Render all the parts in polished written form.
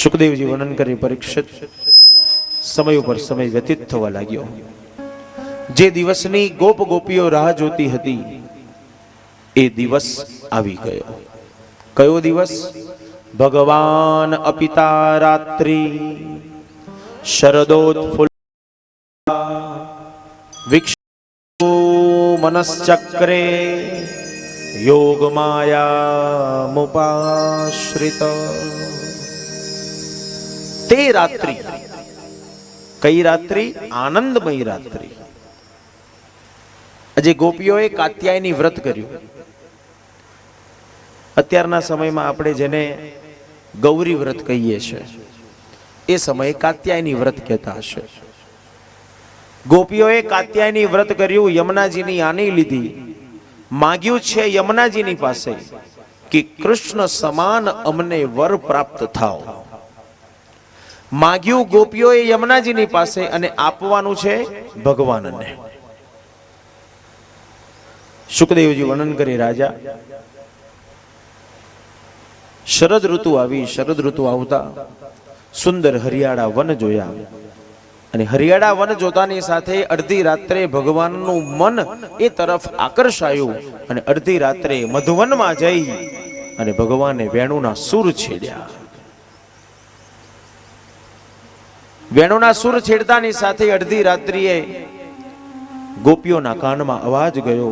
સુખદેવજી વર્ણન કરી પરીક્ષિત સમય ઉપર સમય વ્યતીત થવા લાગ્યો. જે દિવસની ગોપ ગોપીઓ રાહ જોતી હતી એ દિવસ આવી ગયો. કયો દિવસ? ભગવાન અપિતા રાત્રિ શરદોત્ફુલ્લ વિક્ષો મનશ્ચક્રે યોગ માયા મુપાશ્રિત. તે રાત્રિ કઈ રાત્રિ? આનંદમય રાત્રિ. આજે ગોપીઓએ કાત્યાયની વ્રત કર્યું. અત્યારના સમયમાં આપણે જેને ગૌરી વ્રત કહીએ છીએ એ સમયે કાત્યાયની વ્રત કહેતા હશે. ગોપીઓએ કાત્યાયની વ્રત કર્યું, યમુનાજીની આની લીધી, માગ્યું છે યમુનાજીની પાસે કે કૃષ્ણ સમાન અમને વર પ્રાપ્ત થાઓ. માગ્યું ગોપીઓએ યમુનાજીની પાસે અને આપવાનું છે ભગવાનને. સુખદેવજી વર્ણન કરી રાજા શરદ ઋતુ આવી. શરદ ઋતુ આવતા સુંદર હરિયાળા વન જોયા અને હરિયાળા વન જોતાની સાથે અડધી રાત્રે ભગવાનનું મન એ તરફ આકર્ષાયું અને અડધી રાત્રે મધુવનમાં જઈ અને ભગવાને વેણુના સૂર છેડ્યા. વેણુના સૂર છેડતાની સાથે અડધી રાત્રિએ ગોપીઓના કાનમાં અવાજ ગયો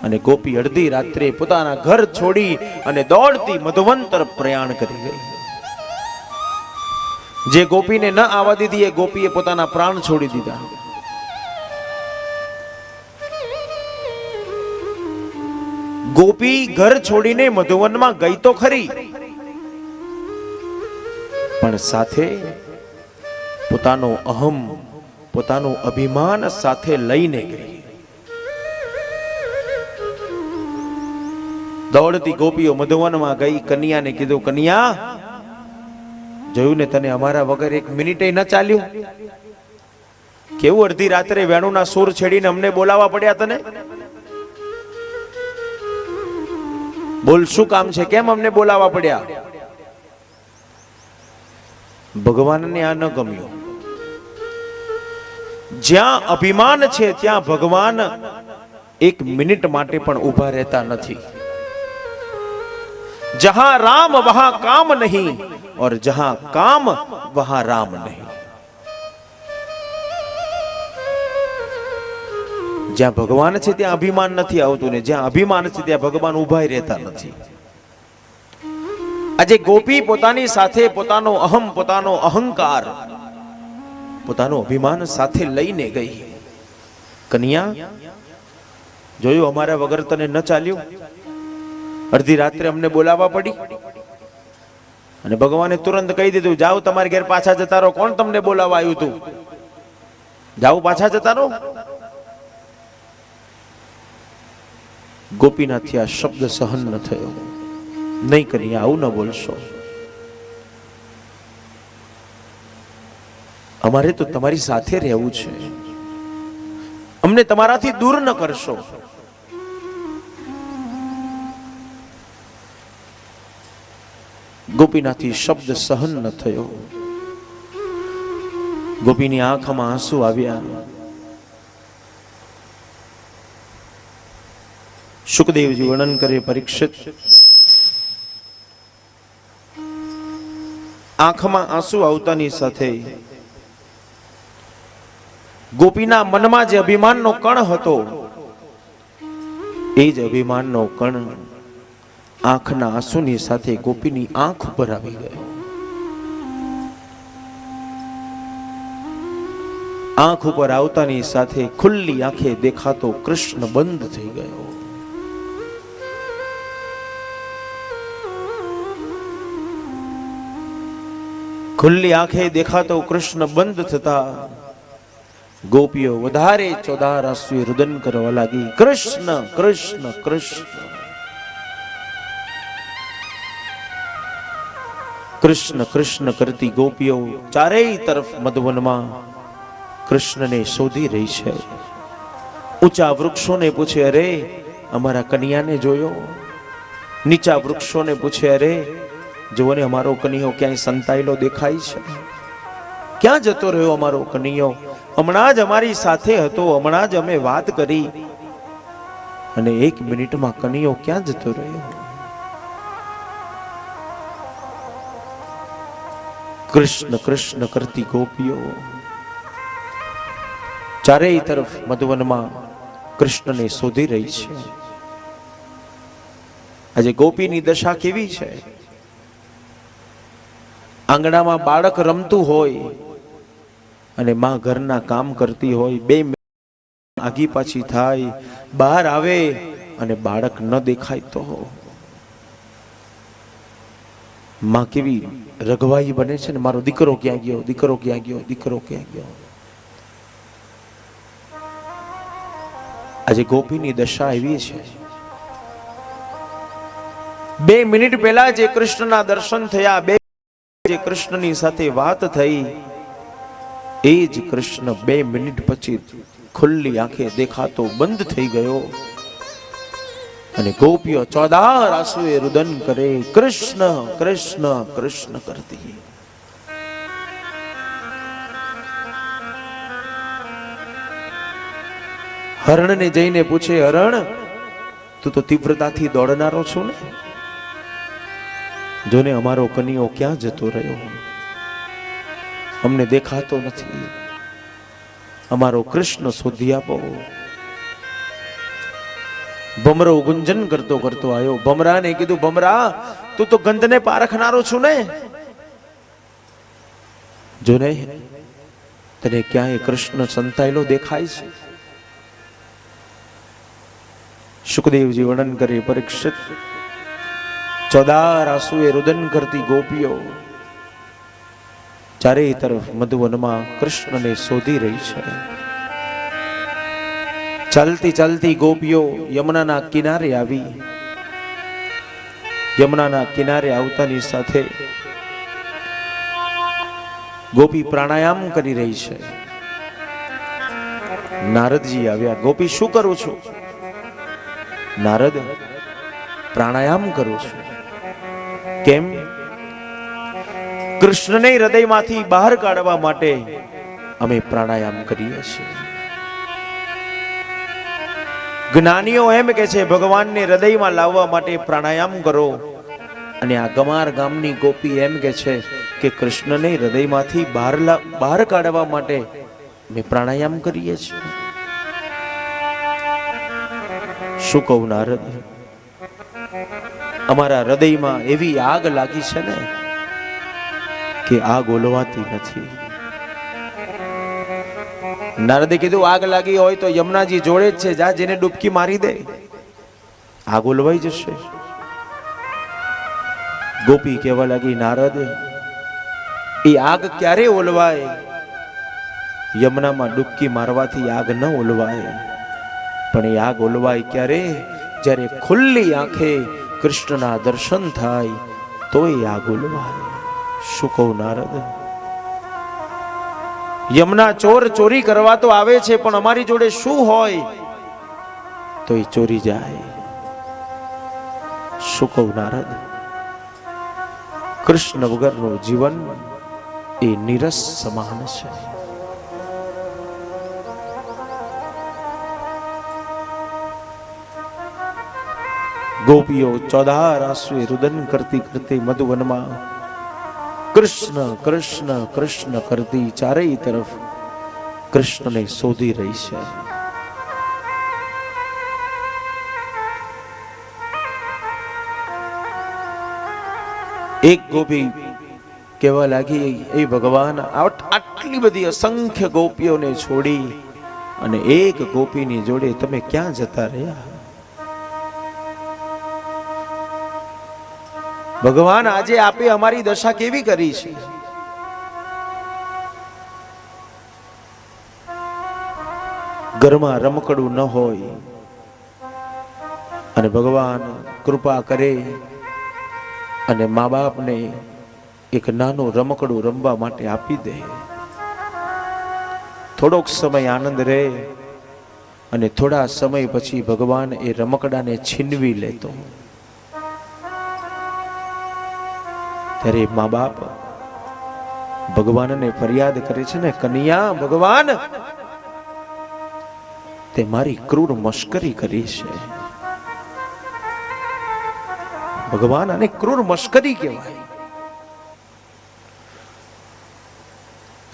અને ગોપી અડધી રાત્રે પોતાના ઘર છોડી અને દોડતી મધુવન તરફ પ્રયાણ કરી ગઈ. જે ગોપીને ન આવવા દીધી એ ગોપીએ પોતાના પ્રાણ છોડી દીધા. ગોપી ઘર છોડીને મધુવનમાં ગઈ તો ખરી, પણ સાથે પોતાનો અહમ, પોતાનું અભિમાન સાથે લઈને ગઈ. દોડતી ગોપીઓ મધુવનમાં ગઈ. કન્યાને કીધું, કન્યા જોયું ને તને અમારા વગર એક મિનિટે ન ચાલ્યું? કેવું અડધી રાત્રે વેણુના સૂર છેડીને અમને બોલાવવા પડ્યા તને? બોલ, શું કામ છે? કેમ અમને બોલાવવા પડ્યા? ભગવાનને આ ન ગમ્યું. જ્યાં અભિમાન છે ત્યાં ભગવાન એક મિનિટ માટે પણ ઊભા રહેતા નથી. જહાં રામ વહાં કામ નહીં और जहां काम वहां राम नहीं. જ્યાં ભગવાન છે ત્યાં અભિમાન નથી આવતું ને જ્યાં અભિમાન છે ત્યાં ભગવાન ઊભા રહેતા નથી. આજે ગોપી પોતાની સાથે પોતાનો અહમ, પોતાનો અહંકાર, પોતાનું અભિમાન સાથે લઈને ગઈ. કન્યા જોયું અમારા વગર તને ન ચાલ્યું? અડધી રાત્રે અમને બોલાવવા પડી. અને ભગવાને તુરંત કહી દીધું, જાઓ તમારે ઘેર પાછા જતા રહો. કોણ તમને બોલાવવા આવ્યું તું? જાઓ પાછા જતા રહો. ગોપીનાથથી આ શબ્દ સહન ન થયો. નહીં કરી, આવું ન બોલશો. અમારે તો તમારી સાથે રહેવું છે, અમને તમારાથી દૂર ન કરશો. ગોપીનાથી શબ્દ સહન ન થયો. ગોપીની આંખમાં આંસુ આવ્યા. સુખદેવજી વર્ણન કરે પરીક્ષિત આંખમાં આંસુ આવતાની સાથે ગોપીના મનમાં જે અભિમાનનો કણ હતો એ જ અભિમાનનો કણ આંખના આંસુની સાથે ગોપીની આંખ ઉપર આવી ગયો. આંખ ઉપર આવતાની સાથે ખુલ્લી આંખે દેખાતો કૃષ્ણ બંધ થઈ ગયો. ખુલ્લી આંખે દેખાતો કૃષ્ણ બંધ થતા ગોપીઓ વધારે ચોદાર આંસુએ રુદન કરવા લાગી. કૃષ્ણ કૃષ્ણ કૃષ્ણ કૃષ્ણ કૃષ્ણ કરતી ગોપીઓ ચારેય તરફ મધુવનમાં કૃષ્ણને શોધી રહી છે. ઊંચા વૃક્ષોને પૂછે, અરે અમારા કન્યાને જોયો? નીચા વૃક્ષોને પૂછે, અરે જુઓ ને અમારો કનૈયો ક્યાંય સંતાયેલો દેખાય છે? ક્યાં જતો રહ્યો અમારો કનૈયો? હમણાં જ અમારી સાથે હતો, હમણાં જ અમે વાત કરી અને 1 મિનિટમાં કનૈયો ક્યાં જતો રહ્યો? કૃષ્ણ કૃષ્ણ કરતી ગોપીઓ ચારેય તરફ મધુવનમાં કૃષ્ણને શોધી રહી છે. આજે ગોપીની દશા કેવી છે? આંગણામાં બાળક રમતું હોય અને માં ઘરના કામ કરતી હોય, 2 મિનિટ આગી પાછી થાય, બહાર આવે અને બાળક ન દેખાય તો માં કેવી રઘવાઈ બને છે ને, મારો દીકરો ક્યાં ગયો, દીકરો ક્યાં ગયો, દીકરો ક્યાં ગયો. આજે ગોપીની દશા એવી છે. 2 મિનિટ પહેલા જે કૃષ્ણના દર્શન થયા, 2 જે કૃષ્ણની સાથે વાત થઈ, એ જ કૃષ્ણ 2 મિનિટ પછી ખુલ્લી આંખે દેખાતો બંધ થઈ ગયો અને ગોપીઓ ચોદાર આંસુએ રુદન કરે, કૃષ્ણ કૃષ્ણ કૃષ્ણ કરતી. હરણને જઈને પૂછે, હરણ તું તો તીવ્રતાથી દોડનારો છો ને, જોને અમારો કનૈયો ક્યાં જતો રહ્યો? અમને દેખાતો નથી, અમારો કૃષ્ણ શોધી આપો. ભમરો ગુંજન કરતો કરતો આવ્યો. ભમરાને કીધું, ભમરા તું તો ગંધને પારખનારો છું ને, જોને તને ક્યાંય કૃષ્ણ સંતાયેલો દેખાય છે? સુખદેવજી વર્ણન કરે, પરીક્ષિત ચોદાર આંસુએ રુદન કરતી ગોપીઓ ચારેય તરફ મધુવનમાં કૃષ્ણને શોધી રહી છે. ચાલતી ચાલતી ગોપીઓ યમુનાના કિનારે આવી. યમુનાના કિનારે આવતાની સાથે ગોપી પ્રાણાયામ કરી રહી છે. નારદજી આવ્યા. ગોપી શું કરું છું? નારદ પ્રાણાયામ કરું છું. કેમ? કૃષ્ણને હૃદયમાંથી બહાર કાઢવા માટે અમે પ્રાણાયામ કરીએ છીએ. જ્ઞાનીઓ એમ કે છે ભગવાનને હૃદયમાં લાવવા માટે પ્રાણાયામ કરો, અને આ ગમાર ગામની ગોપી એમ કે છે કે કૃષ્ણને હૃદયમાંથી બહાર કાઢવા માટે અમે પ્રાણાયામ કરીએ છીએ. શું કહું નારદ, અમારા હૃદયમાં એવી આગ લાગી છે ને કે આગ ઓલવાતી નથી. નારદે કીધું, આગ લાગી હોય તો યમુનાજી જોડે જ છે, જા જેને ડૂબકી મારી દે, આગ ઓલવાઈ જશે. ગોપી કહેવા લાગી, નારદ એ આગ ક્યારે ઓલવાય? યમુનામાં ડૂબકી મારવાથી આગ ન ઓલવાય, પણ એ આગ ઓલવાય ક્યારે? જ્યારે ખુલ્લી આંખે કૃષ્ણના દર્શન થાય તો એ આગ ઓલવાય. શું કહું નારદ, યમુના ચોર ચોરી કરવા તો આવે છે, પણ અમારી જોડે શું હોય તો એ ચોરી જાય. શું કહું નારદ, કૃષ્ણ વગરનું જીવન એ નીરસ સમાન છે. ગોપીઓ ચોદાર આંસુએ રુદન કરતી કરતી મધુવનમાં કૃષ્ણ કૃષ્ણ કૃષ્ણ કરતી ચારેય તરફ કૃષ્ણને શોધી રહી છે. એક ગોપી કહેવા લાગી, એ ભગવાન, આટલી બધી અસંખ્ય ગોપીઓને છોડી અને એક ગોપીની જોડે તમે ક્યાં જતા રહ્યા? ભગવાન, આજે આપે અમારી દશા કેવી કરી છે? ઘરમાં રમકડું ન હોય અને ભગવાન કૃપા કરે અને મા બાપને એક નાનું રમકડું રમવા માટે આપી દે, થોડોક સમય આનંદ રહે અને થોડા સમય પછી ભગવાન એ રમકડાને છીનવી લેતો. ત્યારે મા બાપ ભગવાનને ફરિયાદ કરે છે ને, કનૈયા ભગવાન તે મારી ક્રૂર મશ્કરી કરી છે. ભગવાન આને ક્રૂર મશ્કરી કહેવાય.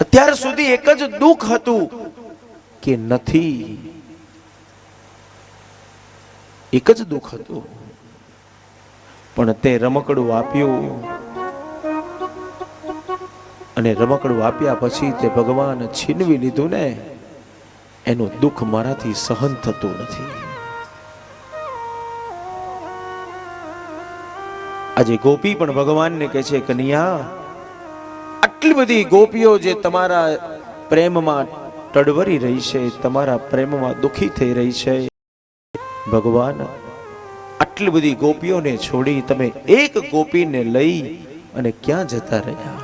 અત્યાર સુધી એક જ દુઃખ હતું કે નથી, એક જ દુઃખ હતું, પણ તે રમકડું આપ્યું અને રમકડું આપ્યા પછી તે ભગવાન છીનવી લીધું ને, એનું દુઃખ મારાથી સહન થતું નથી. આજે ગોપી પણ ભગવાનને કહે છે, કનૈયા આટલી બધી ગોપીઓ જે તમારા પ્રેમમાં તડવરી રહી છે, તમારા પ્રેમમાં દુખી થઈ રહી છે, ભગવાન આટલી બધી ગોપીઓને છોડી તમે એક ગોપીને લઈ અને ક્યાં જતા રહ્યા?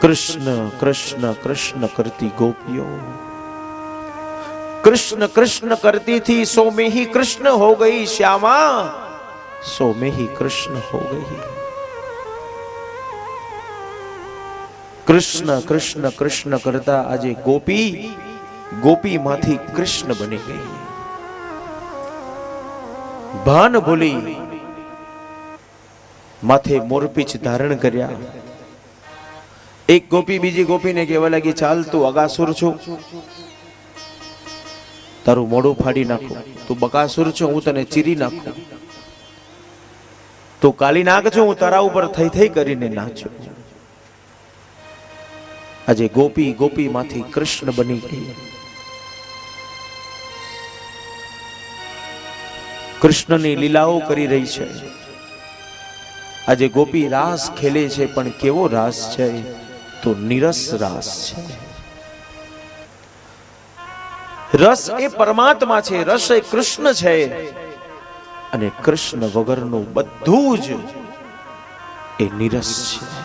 કૃષ્ણ કૃષ્ણ કૃષ્ણ કરતી ગોપીઓ, कृष्ण कृष्ण करती थी सो में ही कृष्ण हो गई श्यामा, सो में ही कृष्ण हो गई. कृष्ण कृष्ण कृष्ण करता આજે ગોપી ગોપી માંથી કૃષ્ણ બની ગઈ. ભાન ભૂલી માથે મોરપીંછ ધારણ કર્યા. એક ગોપી બીજી ગોપીને કહેવા લાગી, ચાલ તું અગાસુર છો, તારું મોઢું ફાડી નાખું, તું બકાસુર છો, હું તને ચીરી નાખું, તું કાલી નાગ છો, હું તારા ઉપર થઈ થઈ કરીને નાચું. આજે ગોપી ગોપી માંથી કૃષ્ણ બની ગઈ. કૃષ્ણની લીલાઓ કરી રહી છે. આજે ગોપી રાસ ખેલે છે, પણ કેવો રાસ છે? તો નિરસ રાસ છે. રસ એ પરમાત્મા છે, રસ એ કૃષ્ણ છે, અને કૃષ્ણ વગરનું બધું જ એ નિરસ છે.